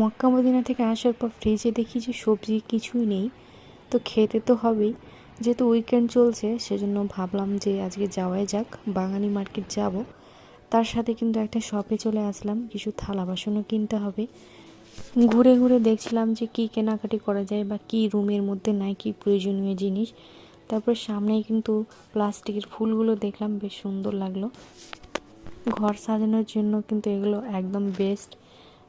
Mecca Medina থেকে আসার পর ফ্রিজে দেখি যে সবজি কিছুই নেই, তো খেতে তো হবেই। যেহেতু উইকেন্ড চলছে সেজন্য ভাবলাম যে আজকে যাওয়াই যাক, বাঙালি মার্কেট যাব। তার সাথে কিন্তু একটা শপে চলে আসলাম, কিছু থালা বাসনও কিনতে হবে। ঘুরে ঘুরে দেখছিলাম যে কী কেনাকাটি করা যায় বা কী রুমের মধ্যে নাই কি প্রয়োজনীয় জিনিস। তারপর সামনেই কিন্তু প্লাস্টিকের ফুলগুলো দেখলাম, বেশ সুন্দর লাগলো। ঘর সাজানোর জন্য কিন্তু এগুলো একদম বেস্ট।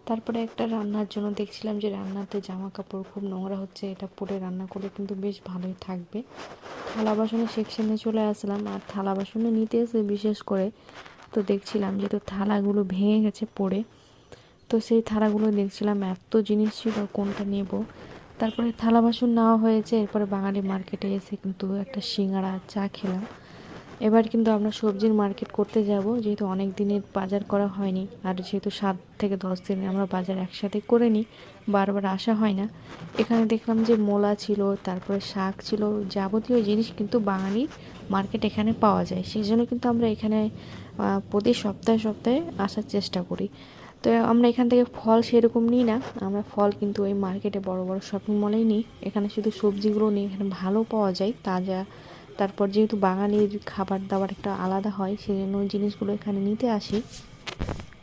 তারপরে একটা রান্নার জন্য দেখছিলাম যে রান্নাতে জামা কাপড় খুব নোংরা হচ্ছে, এটা পরে রান্না করলে কিন্তু বেশ ভালোই থাকবে। থালা বাসনের সেকশনে চলে আসলাম, আর থালা বাসনে নিতে এসে বিশেষ করে তো দেখছিলাম যে তো থালাগুলো ভেঙে গেছে পড়ে। তো সেই থালাগুলো দেখছিলাম, এত জিনিস ছিল কোনটা নেব। তারপরে থালা বাসন নেওয়া হয়েছে, এরপরে বাঙালি মার্কেটে এসে কিন্তু একটা সিঙ্গাড়া চা খেলাম। এবার কিন্তু আমরা সবজির মার্কেট করতে যাব, যেহেতু অনেক দিনের বাজার করা হয়নি, আর যেহেতু 7 থেকে 10 দিনে আমরা বাজার একসাথে করে নিই, বারবার আসা হয় না। এখানে দেখলাম যে মূলা ছিল, তারপরে শাক ছিল, যাবতীয় জিনিস কিন্তু বাঙালির মার্কেট এখানে পাওয়া যায়। সেই জন্য কিন্তু আমরা এখানে প্রতি সপ্তাহে সপ্তাহে আসার চেষ্টা করি। তো আমরা এখান থেকে ফল সেরকম নিই না, আমরা ফল কিন্তু ওই মার্কেটে বড় বড় শপিং মলেই নিই। এখানে শুধু সবজিগুলো নিই, এখানে ভালো পাওয়া যায় তাজা। তারপর যেহেতু বাঙালির খাবার দাবার একটা আলাদা হয়, সেজন্য ওই জিনিসগুলো এখানে নিতে আসি।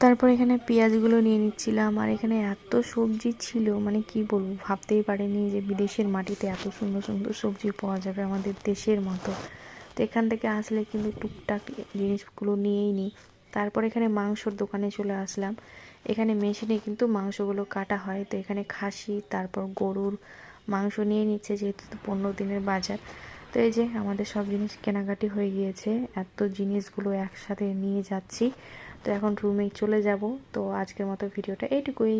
তারপর এখানে পেঁয়াজগুলো নিয়ে নিচ্ছিলাম, আর এখানে এত সবজি ছিল মানে কি বলবো, ভাবতেই পারিনি যে বিদেশের মাটিতে এত সুন্দর সুন্দর সবজি পাওয়া যাবে আমাদের দেশের মতো। তো এখান থেকে আসলে কিন্তু টুকটাক জিনিসগুলো নিয়েই নিই। তারপর এখানে মাংসর দোকানে চলে আসলাম। এখানে মেশিনে কিন্তু মাংসগুলো কাটা হয়, তো এখানে খাসি তারপর গরুর মাংস নিয়ে নিচ্ছে, যেহেতু 15 দিনের বাজার। তো এই যে আমাদের সব জিনিস কেনাকাটি হয়ে গিয়েছে, এত জিনিসগুলো একসাথে নিয়ে যাচ্ছি। তো এখন রুমে চলে যাব। তো আজকের মতো ভিডিওটা এইটুকুই।